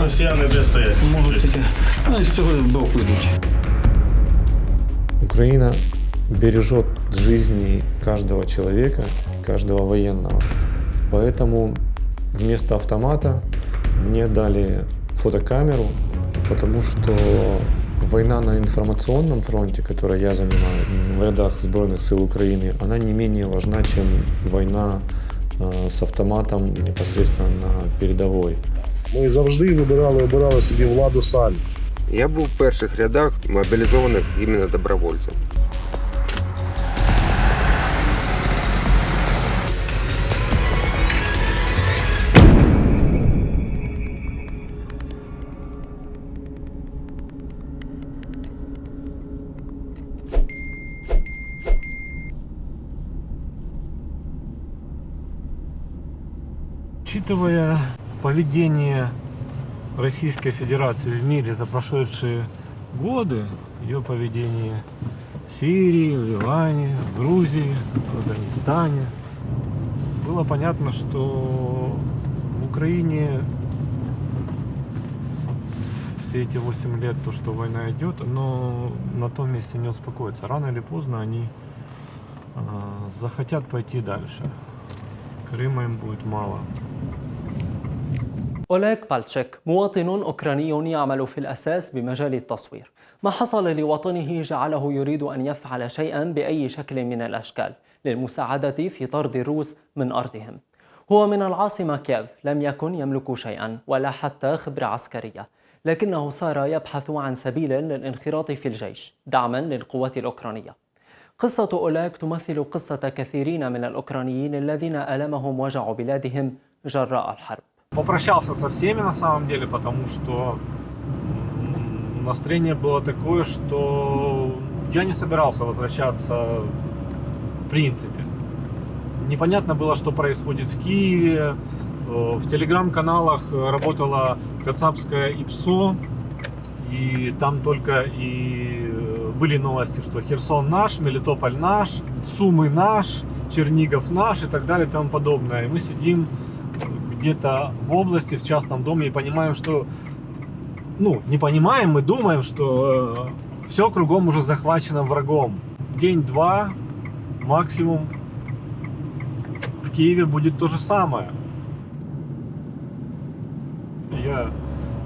росіяни де стоять? Можуть таке. Ну, з цього боку йдуть. Украина бережет жизни каждого человека, каждого военного. Поэтому вместо автомата мне дали фотокамеру, потому что война на информационном фронте, которую я занимаю в рядах Збройных сил Украины, она не менее важна, чем война с автоматом непосредственно на передовой. Ми завжди обирали собі владу самі. Я був в перших рядах мобілізованих іменно добровольців. Учитывая поведение Российской Федерации в мире за прошедшие годы, ее поведение в Сирии, в Ливане, в Грузии, в Афганистане, было понятно, что в Украине все эти 8 лет, то, что война идет, но на том месте не успокоится. Рано или поздно они захотят пойти дальше. Крыма им будет мало. أوليغ بالتشيك مواطن أوكراني يعمل في الأساس بمجال التصوير. ما حصل لوطنه جعله يريد أن يفعل شيئا بأي شكل من الأشكال للمساعدة في طرد الروس من أرضهم. هو من العاصمة كييف، لم يكن يملك شيئا ولا حتى خبرة عسكرية، لكنه صار يبحث عن سبيل للانخراط في الجيش دعما للقوات الأوكرانية. قصة أوليغ تمثل قصة كثيرين من الأوكرانيين الذين ألمهم وجع بلادهم جراء الحرب. Попрощался со всеми на самом деле, потому что настроение было такое, что я не собирался возвращаться в принципе. Непонятно было, что происходит в Киеве. В телеграм-каналах работала кацапская ИПСО, и там только и были новости, что Херсон наш, Мелитополь наш, Сумы наш, Чернигов наш и так далее и тому подобное. И мы сидим где-то в области, в частном доме и понимаем, что... не понимаем, мы думаем, что все кругом уже захвачено врагом. День-два максимум в Киеве будет то же самое. Я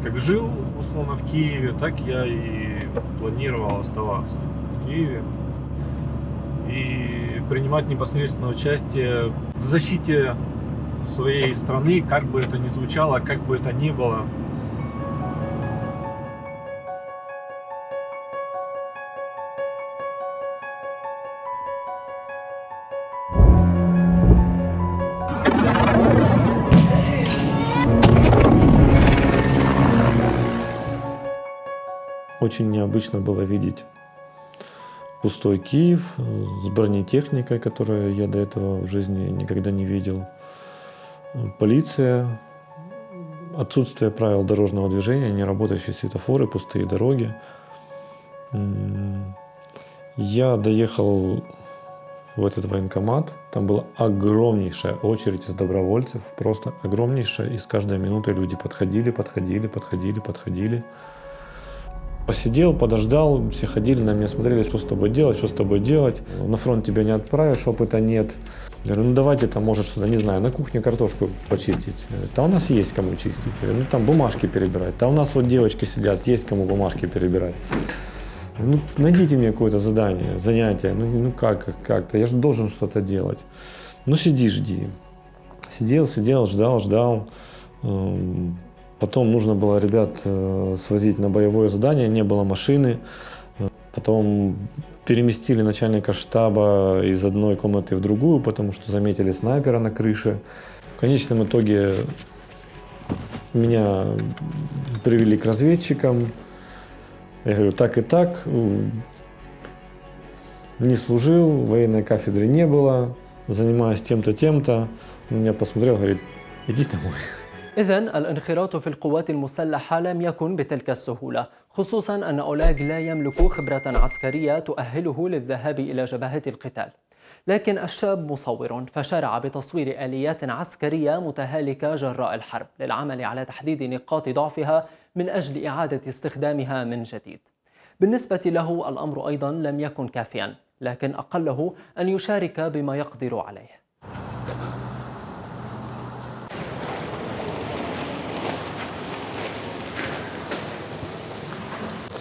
как жил, условно, в Киеве, так я и планировал оставаться в Киеве и принимать непосредственное участие в защите своей страны, как бы это ни звучало, как бы это ни было. Очень необычно было видеть пустой Киев с бронетехникой, которую я до этого в жизни никогда не видел. Полиция, отсутствие правил дорожного движения, неработающие светофоры, пустые дороги. Я доехал в этот военкомат, там была огромнейшая очередь из добровольцев, просто огромнейшая, и с каждой минутой люди подходили. Посидел, подождал, все ходили на меня, смотрели, что с тобой делать. На фронт тебя не отправишь, опыта нет. Я говорю, давайте там, может, что-то, не знаю, на кухне картошку почистить. Да у нас есть кому чистить. Я говорю, там бумажки перебирать. Да у нас вот девочки сидят, есть кому бумажки перебирать. Найдите мне какое-то задание, занятие. Как-то, я же должен что-то делать. Сиди, жди. Сидел, ждал. Потом нужно было ребят свозить на боевое задание, не было машины. Потом переместили начальника штаба из одной комнаты в другую, потому что заметили снайпера на крыше. В конечном итоге меня привели к разведчикам. Я говорю, так и так. Не служил, военной кафедры не было, занимаюсь тем-то, тем-то. Он меня посмотрел, говорит, иди домой. إذن الانخراط في القوات المسلحة لم يكن بتلك السهولة، خصوصا أن أوليغ لا يملك خبرة عسكرية تؤهله للذهاب إلى جبهة القتال. لكن الشاب مصور فشارع بتصوير آليات عسكرية متهالكة جراء الحرب للعمل على تحديد نقاط ضعفها من أجل إعادة استخدامها من جديد. بالنسبة له الأمر أيضا لم يكن كافيا، لكن أقله أن يشارك بما يقدر عليه.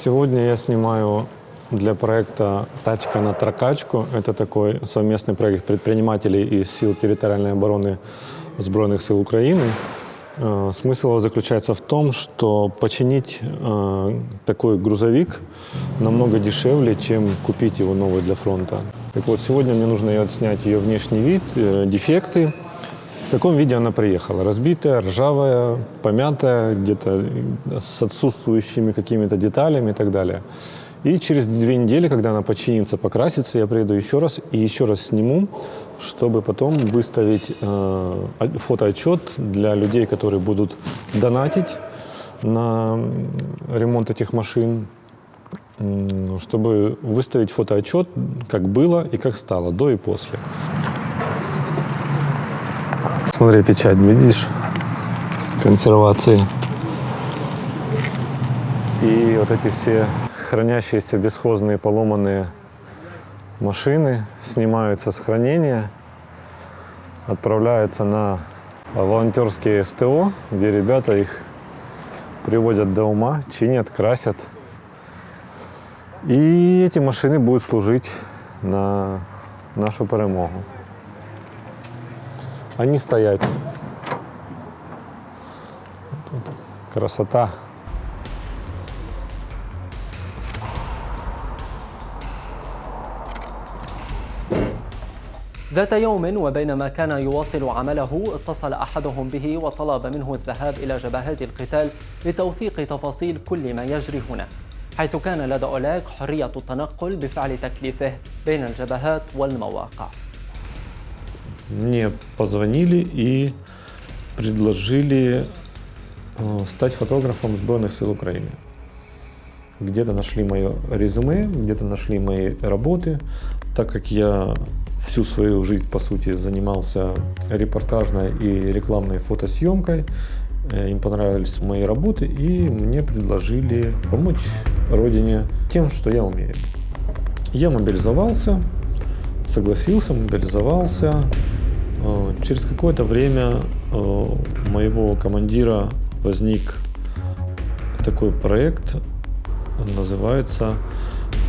Сегодня я снимаю для проекта «Тачка на тракачку». Это такой совместный проект предпринимателей и сил территориальной обороны Збройных сил Украины. Смысл его заключается в том, что починить такой грузовик намного дешевле, чем купить его новый для фронта. Так вот, сегодня мне нужно отснять ее внешний вид, дефекты. В каком виде она приехала? Разбитая, ржавая, помятая, где-то с отсутствующими какими-то деталями и так далее. И через 2 недели, когда она починится, покрасится, я приеду еще раз и еще раз сниму, чтобы потом выставить фотоотчет для людей, которые будут донатить на ремонт этих машин, чтобы выставить фотоотчет, как было и как стало, до и после. Смотри, печать, видишь? Консервации. И вот эти все хранящиеся бесхозные поломанные машины снимаются с хранения, отправляются на волонтерские СТО, где ребята их приводят до ума, чинят, красят. И эти машины будут служить на нашу перемогу. А не стоять. Красота. ذات يوم وبينما كان يواصل عمله اتصل أحدهم به وطلب منه الذهاب إلى جبهات القتال لتوثيق تفاصيل كل ما يجري هنا، حيث كان لدى أولاغ حرية التنقل بفعل تكليفه بين الجبهات والمواقع. Мне позвонили и предложили стать фотографом Збройных сил Украины. Где-то нашли мое резюме, где-то нашли мои работы, так как я всю свою жизнь, по сути, занимался репортажной и рекламной фотосъемкой. Им понравились мои работы, и мне предложили помочь родине тем, что я умею. Я мобилизовался, согласился, мобилизовался. Через какое-то время у моего командира возник такой проект, называется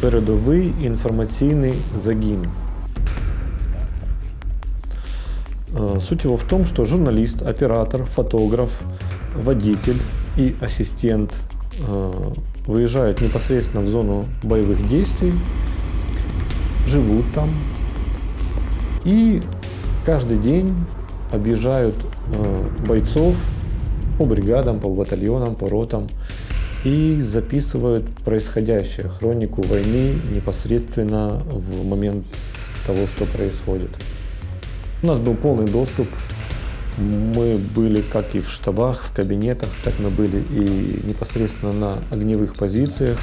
«Передовий информационный загин». Суть его в том, что журналист, оператор, фотограф, водитель и ассистент выезжают непосредственно в зону боевых действий, живут там и каждый день объезжают бойцов по бригадам, по батальонам, по ротам и записывают происходящее, хронику войны непосредственно в момент того, что происходит. У нас был полный доступ, мы были как и в штабах, в кабинетах, так мы были и непосредственно на огневых позициях.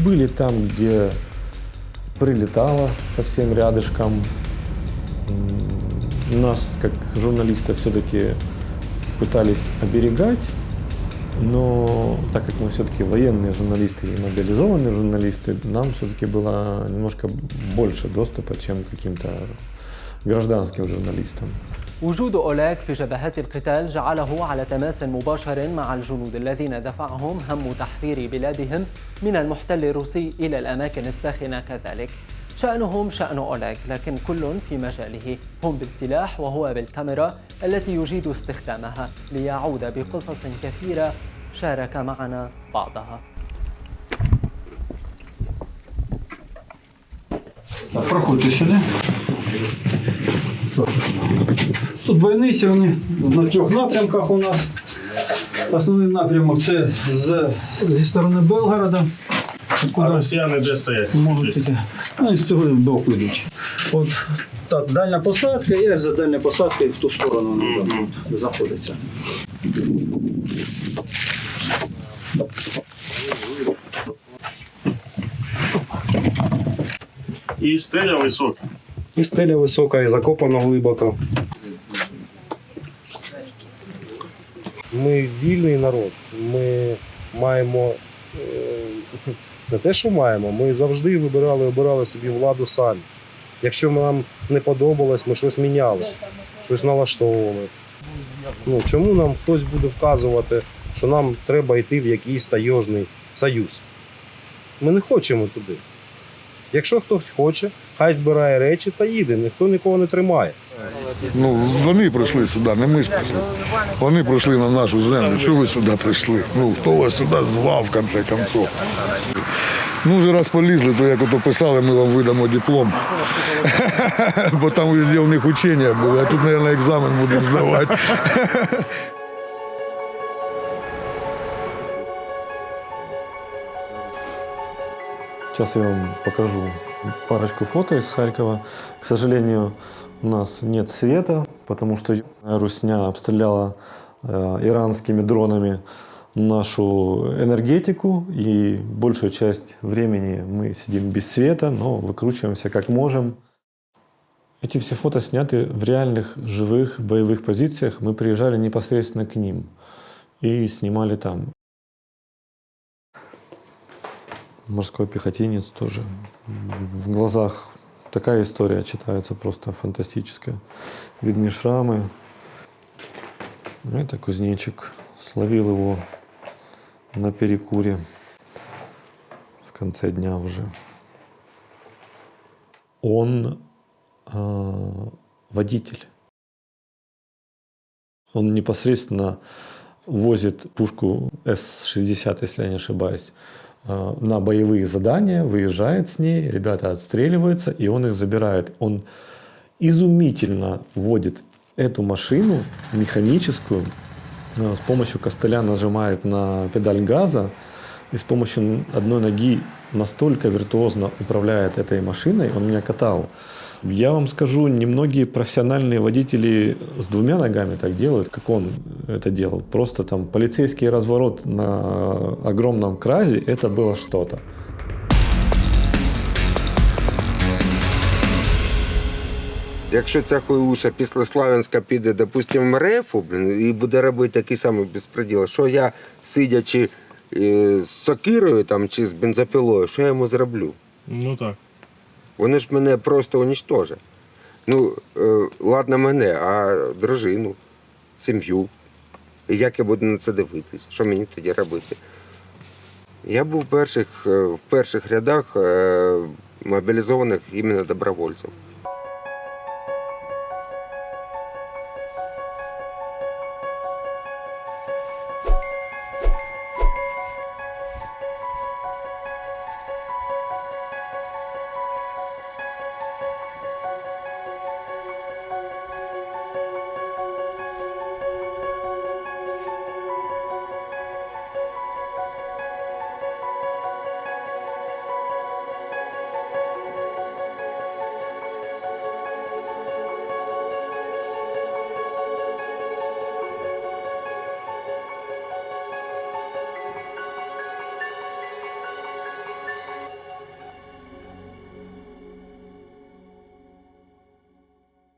Были там, где прилетало совсем рядышком. Нас, как журналистов, все-таки пытались оберегать, но так как мы все-таки военные журналисты и мобилизованные журналисты, нам все-таки было немножко больше доступа, чем каким-то гражданским журналистам. وجود أولاغ في جبهات القتال جعله على تماس مباشر مع الجنود الذين دفعهم هم تحرير بلادهم من المحتل الروسي إلى الأماكن الساخنة كذلك. شأنهم شأن أولاغ، لكن كل في مجاله، هم بالسلاح وهو بالكاميرا التي يجيد استخدامها ليعود بقصص كثيرة شارك معنا بعضها. Проходьте сюди. Тут бойниці, вони на 3 напрямках у нас. Основний напрямок це зі сторони Белгорода. А росіяни де стоять? Можуть піти. Вони з цього боку йдуть. От так, дальня посадка, і аж за дальньою посадкою в ту сторону вони заходяться. І стеля висока. І стеля висока, і закопано глибоко. Ми вільний народ. Ми маємо не те, що маємо, ми завжди обирали собі владу самі. Якщо нам не подобалось, ми щось міняли, щось налаштовували. Чому нам хтось буде вказувати, що нам треба йти в якийсь таєжний союз? Ми не хочемо туди. Якщо хтось хоче, хай збирає речі та їде, ніхто нікого не тримає. Вони прийшли сюди, не ми ж прийшли. Вони прийшли на нашу землю. Чого ви сюди прийшли? Хто вас сюди звав, в кінці кінців? Вже раз полізли, то як ото писали, ми вам видамо диплом. Бо там везде у них учення були, а тут, мабуть, екзамен будемо здавати. Сейчас я вам покажу парочку фото из Харькова. К сожалению, у нас нет света, потому что Русня обстреляла иранскими дронами нашу энергетику, и большую часть времени мы сидим без света, но выкручиваемся как можем. Эти все фото сняты в реальных живых боевых позициях. Мы приезжали непосредственно к ним и снимали там. Морской пехотинец тоже. В глазах такая история читается просто фантастическая. Видны шрамы. Это кузнечик. Словил его на перекуре в конце дня уже. Он водитель. Он непосредственно возит пушку С-60, если я не ошибаюсь, на боевые задания, выезжает с ней, ребята отстреливаются, и он их забирает. Он изумительно водит эту машину механическую, с помощью костыля нажимает на педаль газа, и с помощью одной ноги настолько виртуозно управляет этой машиной. Он меня катал. Я вам скажу, немногие профессиональные водители с двумя ногами так делают, как он это делал. Просто там полицейский разворот на огромном кразе, это было что-то. Якщо ця хуйлуша після Славянська піде, допустимо, в РФ, і буде робити такий самий безпреділ, що я, сидячи з сокирою там, чи з бензопилою, що я йому зроблю? Ну так. Вони ж мене просто унічтожать. Ладно мене, а дружину, сім'ю. І як я буду на це дивитись? Що мені тоді робити? Я був в перших рядах мобілізованих іменно добровольців.